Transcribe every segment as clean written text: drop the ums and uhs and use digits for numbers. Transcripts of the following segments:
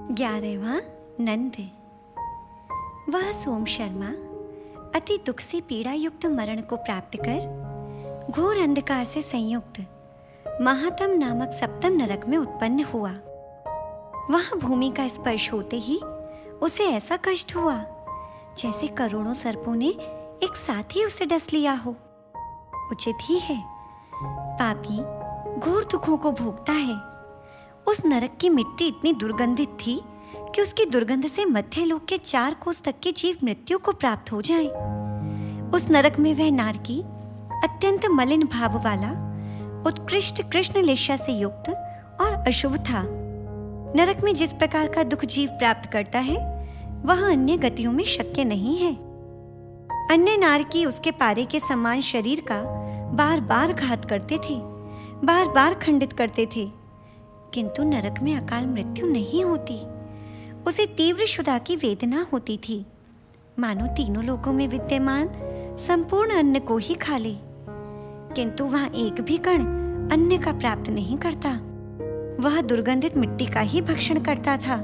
11वां नंद। वह सोम शर्मा अति दुख से पीड़ा युक्त मरण को प्राप्त कर घोर अंधकार से संयुक्त महातम नामक सप्तम नरक में उत्पन्न हुआ। वहां भूमि का स्पर्श होते ही उसे ऐसा कष्ट हुआ जैसे करोड़ों सर्पों ने एक साथ ही उसे डस लिया हो। उचित ही है, पापी घोर दुखों को भोगता है। उस नरक की मिट्टी इतनी दुर्गंधित थी कि उसकी दुर्गंध से मध्य लोक के 4 कोस तक के जीव मृत्यु को प्राप्त हो जाएं। उस नरक में वह नारकी अत्यंत मलिन भाव वाला, उत्कृष्ट कृष्ण लेशा से युक्त और अशुभ था। नरक में जिस प्रकार का दुख जीव प्राप्त करता है वह अन्य गतियों में शक्य नहीं है। अन्य नारकी उसके पारे के समान शरीर का बार बार घात करते थे, बार बार खंडित करते थे, किंतु नरक में अकाल मृत्यु नहीं होती। उसे तीव्र क्षुधा की वेदना होती थी, मानो तीनों लोकों में विद्यमान संपूर्ण अन्न को ही खा ले, किंतु वह एक भी कण अन्न का प्राप्त नहीं करता। वह दुर्गंधित मिट्टी का ही भक्षण करता था।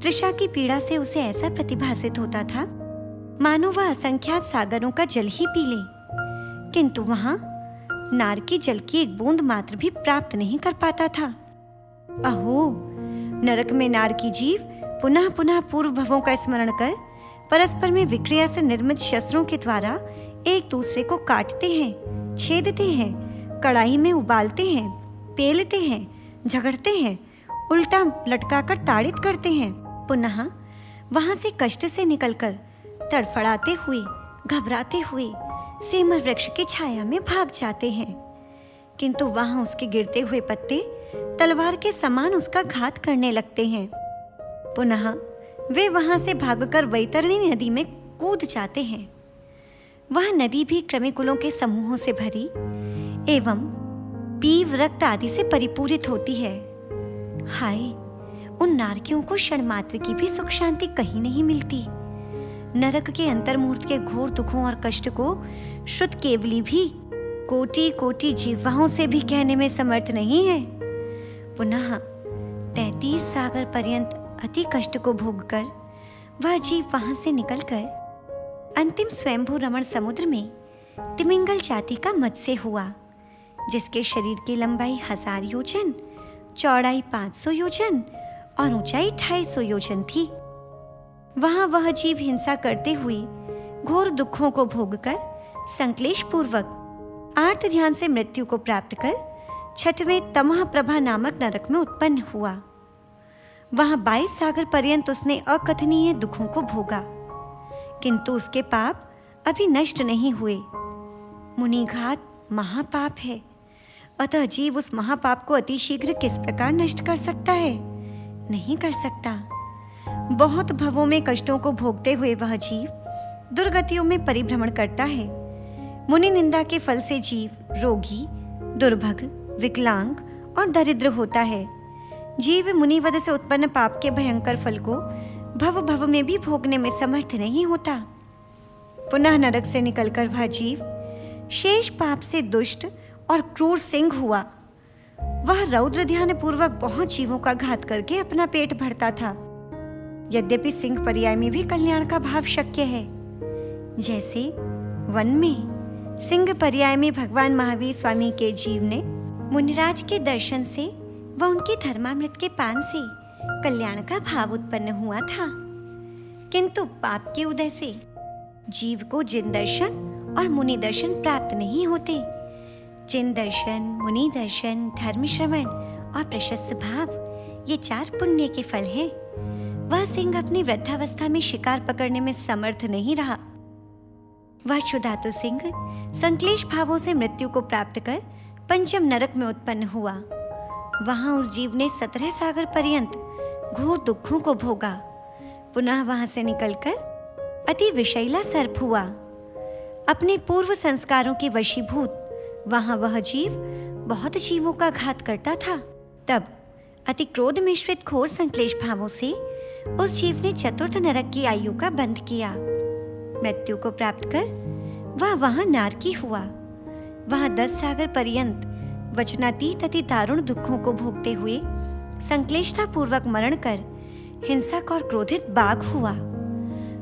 तृषा की पीड़ा से उसे ऐसा प्रतिभासित होता था मानो वह असंख्यात सागरों का जल ही पी ले, किंतु वहां नारकी जल की एक बूंद मात्र भी प्राप्त नहीं कर पाता था। अहो, नरक में नारकी जीव पुनः पुनः पूर्व भवों का स्मरण कर परस्पर में विक्रिया से निर्मित शस्त्रों के द्वारा एक दूसरे को काटते हैं, छेदते हैं, कड़ाही में उबालते हैं, पेलते हैं, झगड़ते हैं, उल्टा लटकाकर ताड़ित करते हैं। पुनः वहां से कष्ट से निकलकर तड़फड़ाते हुए, घबराते हुए सेमर वृक्ष की छाया में भाग जाते हैं, किंतु वहां उसके गिरते हुए पत्ते तलवार के समान उसका घात करने लगते हैं। पुनः वे वहां से भागकर वैतरणी नदी में कूद जाते हैं। वह नदी भी क्रमिकुलों के समूहों से भरी एवं पीव रक्त आदि से परिपूरित होती है। हाय, उन नारकियों को क्षण मात्र की भी सुख शांति कहीं नहीं मिलती। नरक के अंतर्मुहूर्त के घोर दुखों और कष्ट को श्रुत केवली भी कोटि कोटि जीवाओं से भी कहने में समर्थ नहीं है। पुनः 33 सागर पर्यंत अति कष्ट को भोगकर वह जीव वहां से निकलकर अंतिम स्वयंभू रमण समुद्र में तिमिंगल जाति का मत्स्य हुआ, जिसके शरीर की लंबाई 1000 योजन, चौड़ाई 500 योजन और ऊंचाई 250 योजन थी। वहां वह जीव हिंसा करते हुए घोर दुखों को भोगकर संक्लेश पूर्वक आर्त ध्यान से मृत्यु को प्राप्त कर 6वें तमह प्रभा नामक नरक में उत्पन्न हुआ। वहां 22 सागर पर्यंत उसने अकथनीय दुखों को भोगा, किंतु उसके पाप अभी नष्ट नहीं हुए। मुनिघात महापाप है, अतः जीव उस महापाप को अतिशीघ्र किस प्रकार नष्ट कर सकता है? नहीं कर सकता। बहुत भवों में कष्टों को भोगते हुए वह जीव दुर्गतियों में परिभ्रमण करता है। मुनि निंदा के फल से जीव रोगी, दुर्भग, विकलांग और दरिद्र होता है। जीव मुनिवध से उत्पन्न पाप के भयंकर फल को भव भव में भी भोगने में समर्थ नहीं होता। पुनः नरक से निकलकर वह जीव शेष पाप से दुष्ट और क्रूर सिंह हुआ। वह रौद्र ध्यान पूर्वक बहुत जीवों का घात करके अपना पेट भरता था। यद्यपि सिंह पर्याय में भी कल्याण का भाव शक्य है, जैसे वन में सिंह पर्याय में भगवान महावीर स्वामी के जीव ने मुनिराज के दर्शन से व उनकी धर्मामृत के पान से कल्याण का भाव उत्पन्न हुआ था, किंतु पाप के उदय से जीव को जिन दर्शन और मुनि दर्शन प्राप्त नहीं होते। जिन दर्शन, मुनि दर्शन, धर्म श्रवण और प्रशस्त भाव, ये 4 पुण्य के फल हैं। वह सिंह अपनी वृद्धावस्था में शिकार पकड़ने में समर्थ नहीं रहा। वह क्षुधातु सिंह संक्लेश भावों से मृत्यु को प्राप्त कर पंचम नरक में उत्पन्न हुआ। वहां उस जीव ने 17 सागर पर्यंत घोर दुखों को भोगा। पुनः वहां से निकलकर अति विषैला सर्प हुआ। अपने पूर्व संस्कारों के वशीभूत वहां वह जीव बहुत जीवों का घात करता था। तब अति क्रोध मिश्रित घोर संक्लेश भावों से उस जीव ने चतुर्थ नरक की आयु का बंध किया। मृत्यु को प्राप्त कर वह वहां नारकी हुआ। वह 10 सागर पर्यंत वचनातीत अति दारुण दुखों को भोगते हुए संक्लिष्टता पूर्वक मरण कर हिंसक और क्रोधित बाघ हुआ।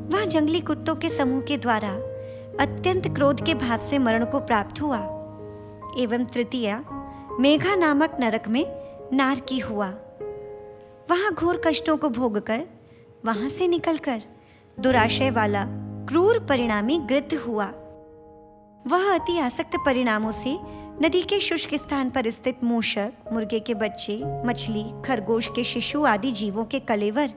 वह जंगली कुत्तों के समूह के द्वारा अत्यंत क्रोध के भाव से मरण को प्राप्त हुआ। एवं तृतीया मेघा नामक नरक में नारकी हुआ। वहां घोर कष्टों को भोगकर वहां से निकलकर दुराशय वाला क्रूर परिणामी गृध्र हुआ। वह अति आसक्त परिणामों से नदी के शुष्क स्थान पर स्थित मूषक, मुर्गे के बच्चे, मछली, खरगोश के शिशु आदि जीवों के कलेवर,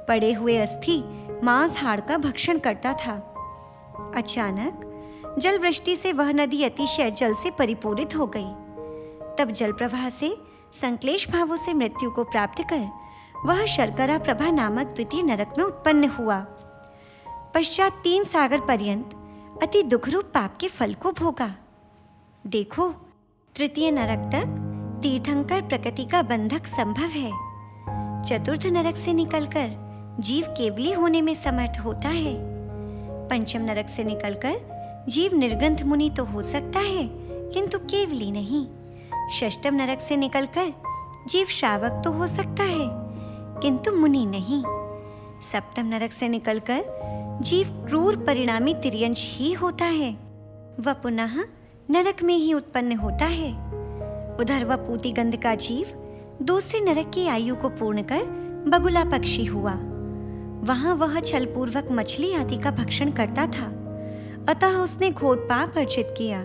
पड़े हुए अस्थि, मांस, हाड़ का भक्षण करता था। अचानक जल वृष्टि से वह नदी अतिशय जल से परिपूरित हो गई। तब जल प्रवाह से संक्लेश भावों से मृत्यु को प्राप्त कर वह शर्करा प्रभा नामक द्वितीय नरक में उत्पन्न हुआ। पश्चात 3 सागर पर्यंत अति दुखरूप पाप के फल को भोगा। देखो, तृतीय नरक तक तीर्थंकर प्रकृति का बंधक संभव है। चतुर्थ नरक से निकलकर जीव केवली होने में समर्थ होता है। पंचम नरक से निकलकर जीव निर्ग्रंथ मुनि तो हो सकता है, किंतु केवली नहीं। षष्टम नरक से निकलकर जीव श्रावक तो हो सकता है, किंतु मुनि नहीं। सप्तम नरक से निकलकर जीव क्रूर परिणामी तिर्यंश ही होता है। वह पुनः नरक में ही उत्पन्न होता है। उधर वह पूतिगंध का जीव दूसरे नरक की आयु को पूर्ण कर बगुला पक्षी हुआ। वहां वह छलपूर्वक मछली आदि का भक्षण करता था, अतः उसने घोर पाप अर्जित किया।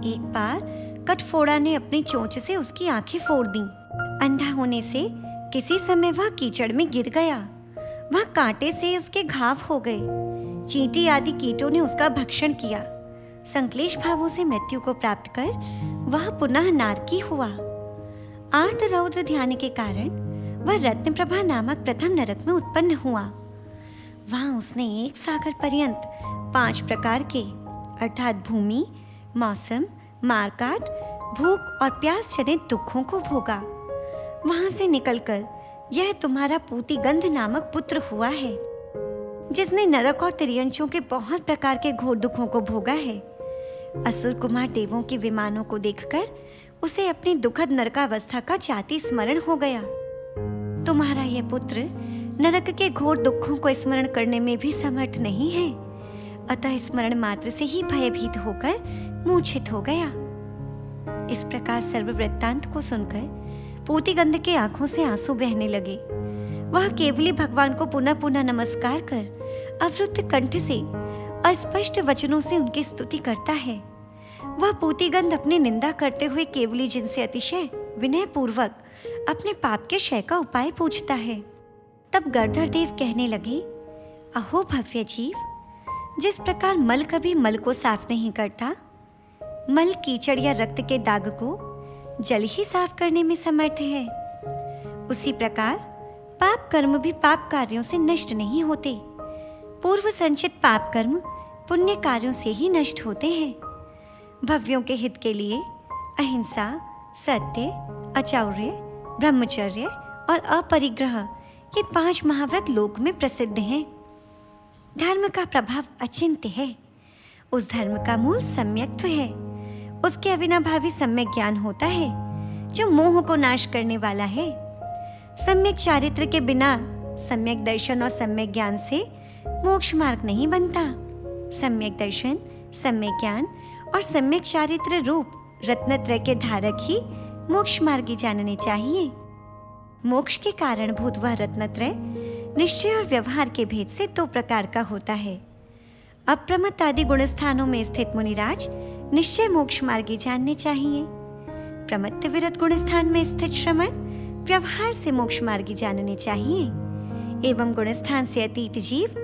एक बार कटफोड़ा ने अपनी चोंच से उसकी आंखें फोड़ दी। अंधा होने से किसी समय वह कीचड़ में गिर गया। वह कांटे से उसके घाव हो गए। चींटी आदि कीटों ने उसका भक्षण किया। संक्लेश भावों से मृत्यु को प्राप्त कर वह पुनः नारकी हुआ। आर्त रौद्र ध्यान के कारण वह रत्नप्रभा नामक प्रथम नरक में उत्पन्न हुआ। वहां उसने 1 सागर पर्यंत 5 प्रकार के अर्थात भूमि, मौसम, मारकाट, भूख और प्यास जनित दुखों को भोगा। वहां से निकलकर यह तुम्हारा पूतिगंध नामक पुत्र हुआ है, जिसने नरक और तिर्यंशों के बहुत प्रकार के घोर दुखों को भोगा है। असुर कुमार देवों के विमानों को देखकर उसे अपनी दुखद नरकावस्था का जाति स्मरण हो गया। तुम्हारा यह पुत्र नरक के घोर दुखों को स्मरण करने में भी समर्थ नहीं है, अतः स्मरण मात्र से ही भयभीत होकर मूर्छित हो गया। इस प्रकार सर्व वृत्तांत को सुनकर पूतिगंध के आंखों से आंसू बहने लगे। वह केवली भगवान को पुनः पुनः नमस्कार कर अवरुद्ध कंठ से अस्पष्ट वचनों से उनकी स्तुति करता है। वह पूतिगंध अपनी निंदा करते हुए केवली जिनसे अतिशय विनय पूर्वक अपने पाप के क्षय का उपाय पूछता है। तब गणधर देव कहने लगे, अहो भव्य जीव, जिस प्रकार मल कभी मल को साफ नहीं करता, मल कीचड़ या रक्त के दाग को जल ही साफ करने में समर्थ है, उसी प्रकार पाप कर्म भी पाप कार्यों से नष्ट नहीं होते। पूर्व संचित पाप कर्म पुण्य कार्यों से ही नष्ट होते हैं। भव्यों के हित के लिए अहिंसा, सत्य, अचौर्य, ब्रह्मचर्य और अपरिग्रह ये 5 महाव्रत लोक में प्रसिद्ध हैं। धर्म का प्रभाव अचिंत्य है। उस धर्म का मूल सम्यक्त्व है। उसके अविनाभावी सम्यक ज्ञान होता है, जो मोह को नाश करने वाला है। सम्यक चारित्र के बिना सम्यक दर्शन और सम्यक ज्ञान से मोक्ष मार्ग नहीं बनता। सम्यक दर्शन, सम्यक ज्ञान और सम्यक चारित्र रूप रत्नत्रय के धारक ही मोक्ष मार्गी जानने चाहिए। मोक्ष के कारणभूत वह रत्नत्रय निश्चय और व्यवहार के भेद से 2 प्रकार का होता है। अप्रमत्त आदि गुणस्थानों में स्थित मुनिराज निश्चय मोक्ष मार्गी जानने चाहिए। प्रमत्त विरत गुणस्थान में स्थित श्रमण व्यवहार से मोक्ष मार्गी जानने चाहिए। एवं गुणस्थान से अतीत जीव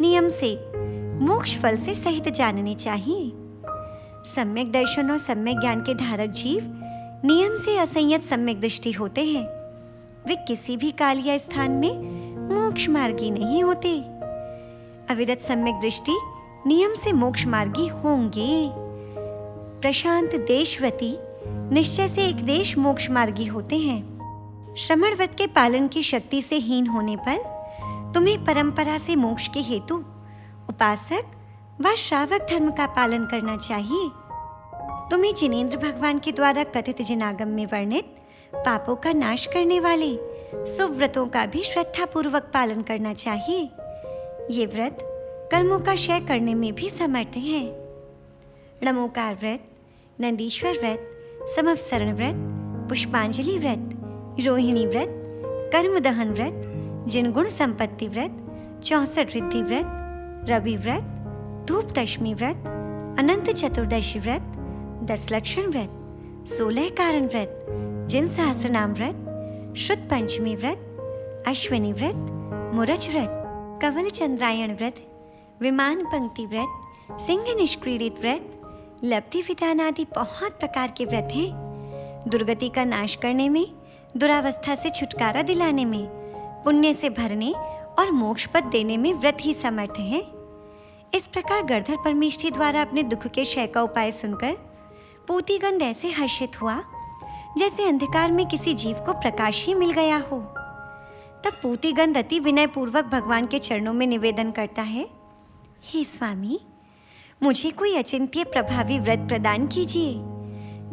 नियम से मोक्ष फल से सहित जानने चाहिए। सम्यक दर्शन और सम्यक ज्ञान के धारक जीव नियम से असंयत सम्यक दृष्टि होते हैं। वे किसी भी काल या स्थान में मोक्ष मार्गी नहीं होते। अविरत सम्यक दृष्टि नियम से मोक्ष मार्गी होंगे। प्रशांत देशव्रती निश्चय से एक देश मोक्ष मार्गी होते हैं। श्रमण व्रत के पालन की शक्ति से हीन होने पर तुम्हें परंपरा से मोक्ष के हेतु उपासक व श्रावक धर्म का पालन करना चाहिए। तुम्हें जिनेंद्र भगवान के द्वारा कथित जिनागम में वर्णित पापों का नाश करने वाले सुव्रतों का भी श्रद्धापूर्वक पालन करना चाहिए। ये व्रत कर्मों का क्षय करने में भी समर्थ हैं। णमोकार व्रत, नंदीश्वर व्रत, समवसरण व्रत, पुष्पांजलि व्रत, रोहिणी व्रत, कर्मदहन व्रत, जिनगुण संपत्ति व्रत, 64 रिद्धि व्रत, रवि व्रत, धूप दशमी व्रत, अनंत चतुर्दशी व्रत, 10 लक्षण व्रत, 16 कारण व्रत, जिन सहस्रनाम व्रत, श्रुत पंचमी व्रत, अश्विनी व्रत, मुरज व्रत, कवल चंद्रायण व्रत, विमान पंक्ति व्रत, सिंह निष्क्रीडित व्रत, लब्धि विधान आदि बहुत प्रकार के व्रत हैं। दुर्गति का नाश करने में, दुरावस्था से छुटकारा दिलाने में, पुण्य से भरने और मोक्ष पद देने में व्रत ही समर्थ है। इस प्रकार गणधर परमेष्ठी द्वारा अपने दुख के क्षय का उपाय सुनकर पूतिगंध ऐसे हर्षित हुआ जैसे अंधकार में किसी जीव को प्रकाश ही मिल गया हो। तब पूतिगंध अति विनय पूर्वक भगवान के चरणों में निवेदन करता है, हे स्वामी, मुझे कोई अचिंत्य प्रभावी व्रत प्रदान कीजिए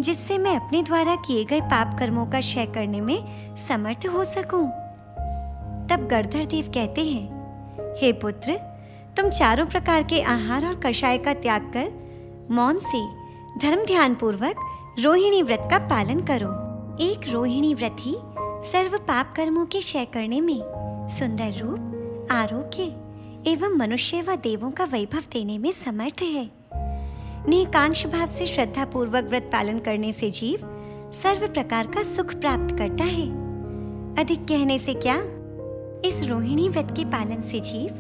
जिससे मैं अपने द्वारा किए गए पाप कर्मों का क्षय करने में समर्थ हो सकूं। तब गणधर देव कहते हैं, हे पुत्र, तुम चारों प्रकार के आहार और कषाय का त्याग कर मौन से धर्म ध्यान पूर्वक रोहिणी व्रत का पालन करो। एक रोहिणी व्रत ही सर्व पाप कर्मों के क्षय करने में, सुंदर रूप, आरोग्य एवं मनुष्य व देवों का वैभव देने में समर्थ है। निकांक्ष भाव से श्रद्धा पूर्वक व्रत पालन करने से जीव सर्व प्रकार का सुख प्राप्त करता है। अधिक कहने से क्या, इस रोहिणी व्रत के पालन से जीव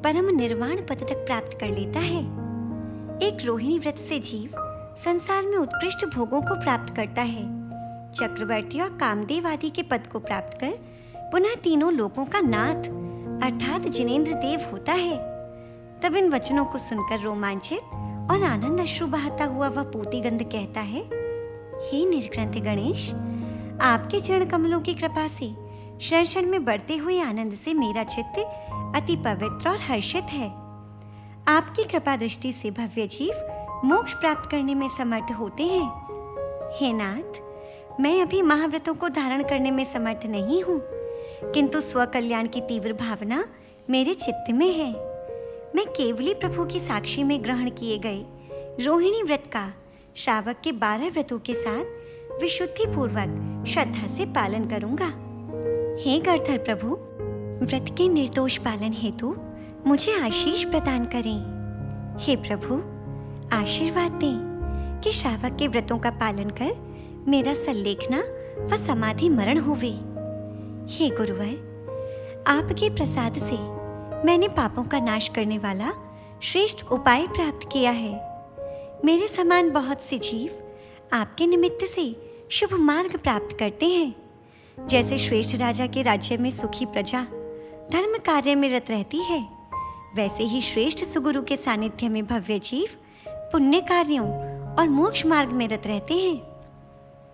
परम निर्वाण पद तक प्राप्त कर लेता है। एक रोहिणी व्रत से जीव संसार में उत्कृष्ट भोगों को प्राप्त करता है, चक्रवर्ती और कामदेव आदि के पद को प्राप्त कर पुनः तीनों लोकों का नाथ अर्थात जिनेंद्र देव होता है। तब इन वचनों को सुनकर रोमांचित और आनंद अश्रु बहाता हुआ वह पूतिगंध कहता है, हे निर्ग्रंथ गणेश, आपके चरण कमलों की कृपा से क्षण क्षण में बढ़ते हुए आनंद से मेरा चित्त अति पवित्र और हर्षित है। आपकी कृपा दृष्टि से भव्य जीव मोक्ष प्राप्त करने में समर्थ होते हैं। हे नाथ, मैं अभी महाव्रतों को धारण करने में समर्थ नहीं हूँ, किंतु स्वकल्याण की तीव्र भावना मेरे चित्त में है। मैं केवली प्रभु की साक्षी में ग्रहण किए गए रोहिणी व्रत का श्रावक के 12 व्रतों के साथ विशुद्धि पूर्वक श्रद्धा से पालन करूंगा। हे गणधर प्रभु, व्रत के निर्दोष पालन हेतु मुझे आशीष प्रदान करें। हे प्रभु, आशीर्वाद दें कि श्रावक के व्रतों का पालन कर मेरा सल्लेखना व समाधि मरण होवे। हे गुरुवर, आपके प्रसाद से मैंने पापों का नाश करने वाला श्रेष्ठ उपाय प्राप्त किया है। मेरे समान बहुत से जीव आपके निमित्त से शुभ मार्ग प्राप्त करते हैं। जैसे श्रेष्ठ राजा के राज्य में सुखी प्रजा धर्म कार्य में रत रहती है, वैसे ही श्रेष्ठ सुगुरु के सानिध्य में भव्य जीव पुण्य कार्यों और मोक्ष मार्ग में रत रहते हैं।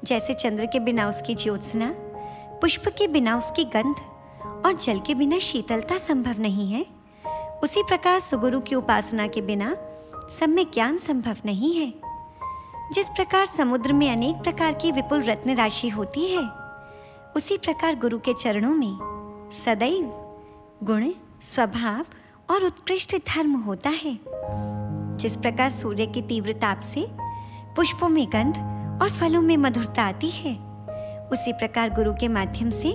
जैसे चंद्र के बिना उसकी ज्योत्सना, पुष्प के बिना उसकी गंध और जल के बिना शीतलता संभव नहीं है, उसी प्रकार सुगुरु की उपासना के बिना सम्यक ज्ञान संभव नहीं है। जिस प्रकार समुद्र में अनेक प्रकार की विपुल रत्न राशि होती है, उसी प्रकार गुरु के चरणों में सदैव गुण, स्वभाव और उत्कृष्ट धर्म होता है। जिस प्रकार सूर्य की तीव्र ताप से पुष्पों में गंध और फलों में मधुरता आती है, उसी प्रकार गुरु के माध्यम से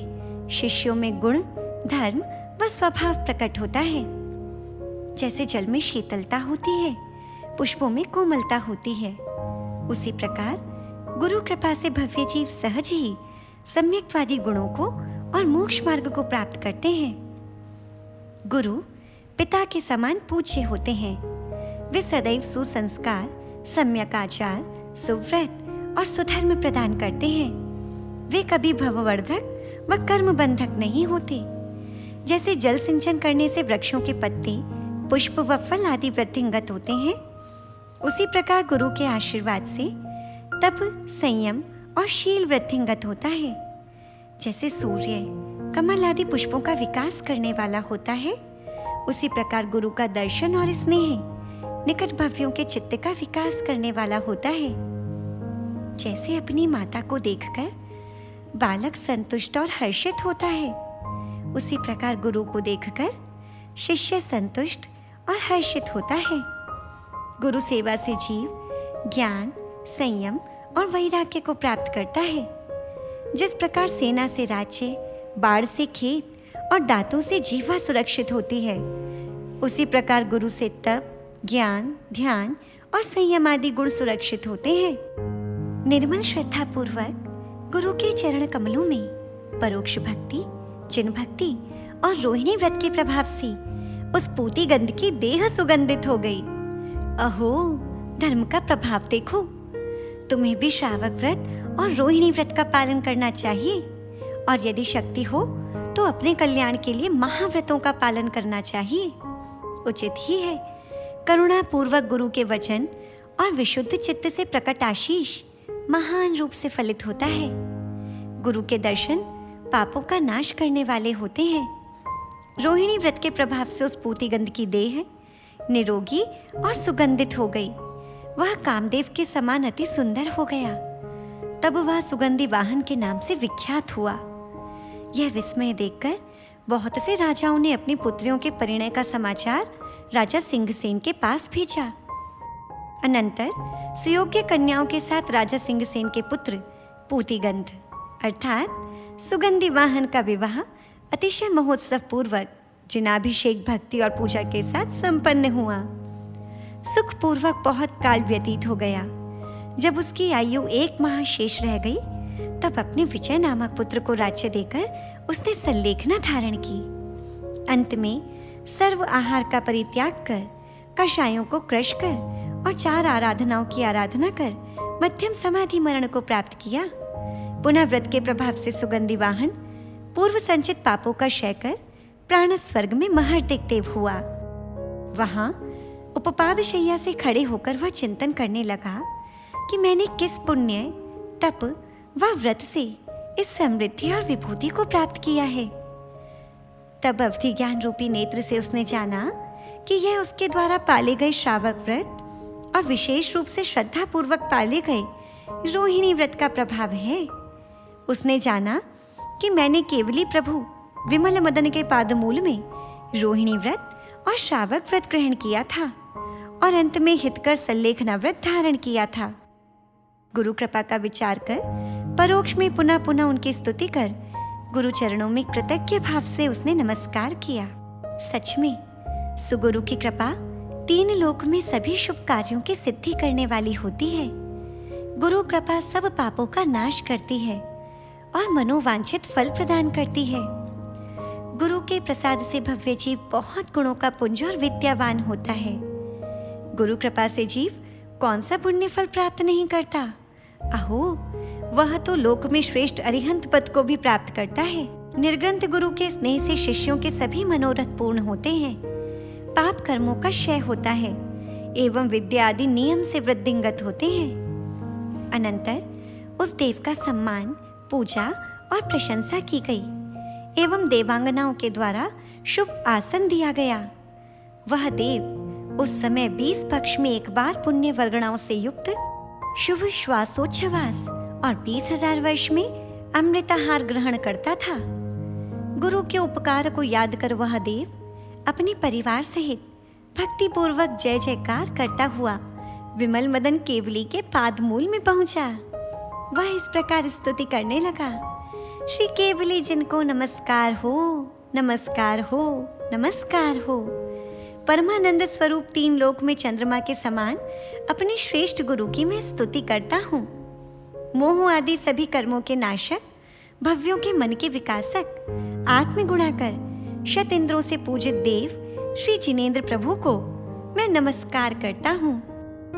शिष्यों में गुण, धर्म व स्वभाव प्रकट होता है। जैसे जल में शीतलता होती है, पुष्पों में कोमलता होती है, उसी प्रकार गुरु कृपा से भव्य जीव सहज ही सम्यक्वादी गुणों को और मोक्ष मार्ग को प्राप्त करते हैं। गुरु पिता के समान पूज्य होते हैं। वे सदैव सुसंस्कार, सम्यक आचार, सुव्रत और सुधर्म प्रदान करते हैं। वे कभी भववर्धक व कर्म बंधक नहीं होते। जैसे जल सिंचन करने से वृक्षों के पत्ते, पुष्प व फल आदि वृद्धिंगत होते हैं, उसी प्रकार गुरु के आशीर्वाद से तप, संयम और शील वृद्धिंगत होता है। जैसे सूर्य कमल आदि पुष्पों का विकास करने वाला होता है, उसी प्रकार गुरु का दर्शन और स्नेह निकट भव्यों के चित्त का विकास करने वाला होता है। जैसे अपनी माता को देखकर बालक संतुष्ट और हर्षित होता है, उसी प्रकार गुरु को देखकर शिष्य संतुष्ट और हर्षित होता है। गुरु सेवा से जीव ज्ञान, संयम और वैराग्य को प्राप्त करता है। जिस प्रकार सेना से राज्य, बाढ़ से खेत और दांतों से जीवा सुरक्षित होती है, उसी प्रकार गुरु से तप, ज्ञान, ध्यान और संयम आदि गुण सुरक्षित होते हैं। निर्मल श्रद्धा पूर्वक गुरु के चरण कमलों में परोक्ष भक्ति, चिन्ह भक्ति और रोहिणी व्रत के प्रभाव से उस पूती गंध की देह सुगंधित हो गई। अहो, धर्म का प्रभाव देखो। तुम्हें भी श्रावक व्रत और रोहिणी व्रत का पालन करना चाहिए, और यदि शक्ति हो तो अपने कल्याण के लिए महाव्रतों का पालन करना चाहिए। उचित ही है। करुणा पूर्वक गुरु के वचन और विशुद्ध चित्त से प्रकट आशीष महान रूप से फलित होता है। गुरु के दर्शन पापों का नाश करने वाले होते हैं। रोहिणी व्रत के प्रभाव से उस पूती गंध की देह निरोगी और सुगंधित हो गई। वह कामदेव के समान अति सुंदर हो गया। तब वह सुगंधी वाहन के नाम से विख्यात हुआ। यह विस्मय देखकर बहुत से राजाओं ने अपनी पुत्रियों के परिणय का समाचार राजा सिंहसेन के पास भेजा। अनंतर सुयोग्य कन्याओं के साथ राजा सिंहसेन के पुत्र पूतीगंध अर्थात सुगंधी वाहन का विवाह अतिशय महोत्सव पूर्वक जिनाभिषेक, भक्ति और पूजा के साथ संपन्न हुआ। सुख पूर्वक बहुत काल व्यतीत हो गया। जब उसकी आयु 1 माह शेष रह गई, तब अपने विजय नामक पुत्र को राज्य देकर उसने सल्लेखना धारण की। अंत में सर्व आहार का परित्याग कर, कषायों को क्रश कर और 4 आराधनाओं की आराधना कर मध्यम समाधि मरण को प्राप्त किया। पुनः व्रत के प्रभाव से सुगंधी वाहन पूर्व संचित पापों का क्षय कर प्राण स्वर्ग में महर्तिक देव हुआ। वहां उपपाद शैया से खड़े होकर वह चिंतन करने लगा कि मैंने किस पुण्य, तप व व्रत से इस समृद्धि और विभूति को प्राप्त किया है। तब अवधि ज्ञान रूपी नेत्र से उसने जाना कि यह उसके द्वारा पाले गए श्रावक व्रत और विशेष रूप से श्रद्धा पूर्वक पाले गए रोहिणी व्रत का प्रभाव है। उसने जाना कि मैंने केवली प्रभु विमल मदन के पादमूल में रोहिणी व्रत और श्रावक व्रत ग्रहण किया था और अंत में हितकर सल्लेखना व्रत धारण किया था। गुरु कृपा का विचार कर परोक्ष में पुनः पुनः उनकी स्तुति कर गुरु चरणों में कृतज्ञ भाव से उसने नमस्कार किया। सच में सुगुरु की कृपा 3 लोक में सभी शुभ कार्यों की सिद्धि करने वाली होती है। गुरु कृपा सब पापों का नाश करती है और मनोवांछित फल प्रदान करती है। गुरु के प्रसाद से भव्य जीव बहुत गुणों का पुंज और विद्यावान होता है। गुरु कृपा से जीव कौन सा पुण्य फल प्राप्त नहीं करता। अहो, वह तो लोक में श्रेष्ठ अरिहंत पद को भी प्राप्त करता है। निर्ग्रंथ गुरु के स्नेह से शिष्यों के सभी मनोरथ पूर्ण होते हैं। पाप कर्मों का क्षय होता है एवं विद्या आदि नियम से वृद्धिंगत होते हैं। अनंतर उस देव का सम्मान, पूजा और प्रशंसा की गई एवं देवांगनाओं के द्वारा शुभ आसन दिया गया। वह देव उस समय 20 पक्ष में एक बार पुण्य वर्गणाओं से युक्त शुभ श्वासोच्छ्वास और 20,000 वर्ष में अमृताहार ग्रहण करता था। गुरु के उपकार को याद कर वह देव अपने परिवार सहित भक्ति पूर्वक जय जयकार करता हुआ विमल मदन केवली के पादमूल में पहुंचा। वह इस प्रकार स्तुति करने लगा, श्री केवली जिनको नमस्कार हो, नमस्कार हो, नमस्कार हो। परमानंद स्वरूप 3 लोक में चंद्रमा के समान अपने श्रेष्ठ गुरु की मैं स्तुति करता हूँ। मोह आदि सभी कर्मों के नाशक, भव्यों के मन के विकासक, आत्मगुणाकर, शत इंद्रों से पूजित देव श्री जिनेंद्र प्रभु को मैं नमस्कार करता हूँ।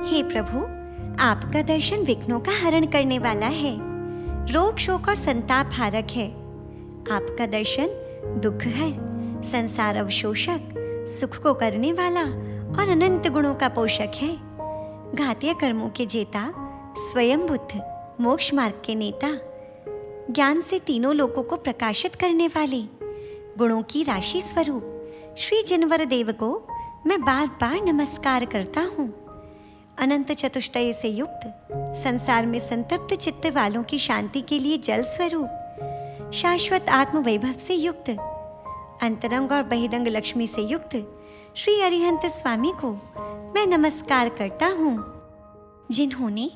हे प्रभु, आपका दर्शन विघ्नों का हरण करने वाला है, रोग शोक और संताप हारक है। आपका दर्शन दुख है, संसार अवशोषक, सुख को करने वाला और अनंत गुणों का पोषक है। घातीय कर्मों के जेता, स्वयं बुद्ध, मोक्ष मार्ग के नेता, ज्ञान से 3 लोकों को प्रकाशित करने वाले, गुणों की राशि स्वरूप श्री जिनवर देव को मैं बार बार नमस्कार करता हूँ। अनंत चतुष्टय से युक्त, संसार में संतप्त चित्त वालों की शांति के लिए जल स्वरूप शाश्वत आत्म वैभव से युक्त, अंतरंग और बहिरंग लक्ष्मी से युक्त श्री अरिहंत स्वामी को मैं नमस्कार करता हूँ, जिन्होंने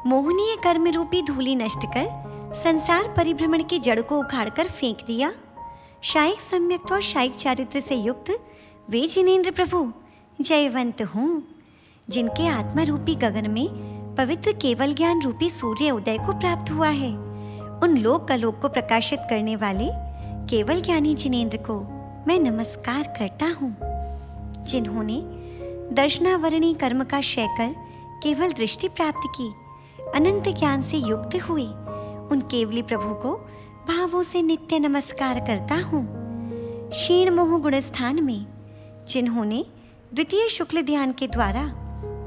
मोहनीय कर्म रूपी धूलि नष्ट कर संसार परिभ्रमण की जड़ को उखाड़कर फेंक दिया। शायिक सम्यक्त और शायिक चारित्र से युक्त वे जिनेंद्र प्रभु जयवंत हूँ, जिनके आत्मा रूपी गगन में पवित्र केवल ज्ञान रूपी सूर्य उदय को प्राप्त हुआ है। उन लोक आलोक को प्रकाशित करने वाले केवल ज्ञानी जिनेंद्र को मैं नमस्कार करता हूँ, जिन्होंने दर्शनावरणी कर्म का क्षय कर केवल दृष्टि प्राप्त की अनंत ज्ञान से युक्त हुए उन केवली प्रभु को भावों से नित्य नमस्कार करता हूँ। क्षीण मोह गुण स्थान में जिन्होंने द्वितीय शुक्ल ध्यान के द्वारा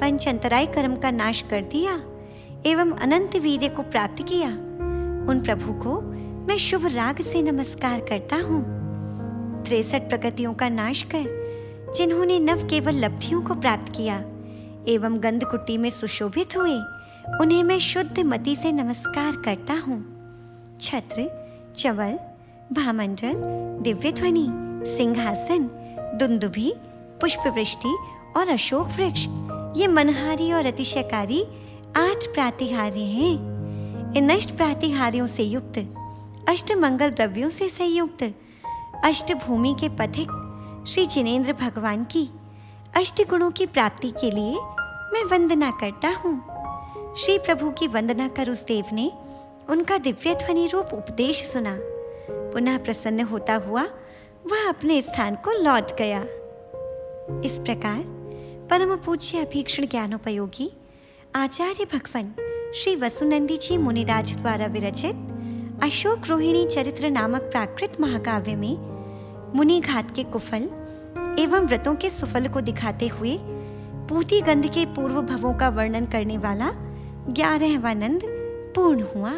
पंच अंतराय कर्म का नाश कर दिया एवं अनंत वीर्य को प्राप्त किया, उन प्रभु को मैं शुभ राग से नमस्कार करता हूँ। 63 प्रकृतियों का नाश कर जिन्होंने नव केवल लब्धियों को प्राप्त किया एवं गंध कुटी में सुशोभित हुए, उन्हें मैं शुद्ध मति से नमस्कार करता हूँ। छत्र, चंवर, भामंडल, दिव्य ध्वनि, सिंहासन, दुंदुभि, पुष्पवृष्टि और अशोक वृक्ष ये मनहारी और अतिशयकारी 8 प्रातिहार्य हैं। इन अष्ट प्रातिहार्यों से युक्त, अष्ट मंगल द्रव्यों से संयुक्त, अष्ट भूमि के पथिक श्री जिनेंद्र भगवान की अष्ट गुणों की प्राप्ति के लिए मैं वंदना करता हूँ। श्री प्रभु की वंदना कर उस देव ने उनका दिव्य ध्वनि रूप उपदेश सुना। पुनः प्रसन्न होता हुआ वह अपने स्थान को लौट गया। इस प्रकार परम पूज्य अभीक्षण ज्ञानोपयोगी आचार्य भगवान श्री वसुनंदी जी मुनिराज द्वारा विरचित अशोक रोहिणी चरित्र नामक प्राकृत महाकाव्य में मुनि घात के कुफल एवं व्रतों के सुफल को दिखाते हुए पूती गंध के पूर्व भवों का वर्णन करने वाला 11वां नंद पूर्ण हुआ।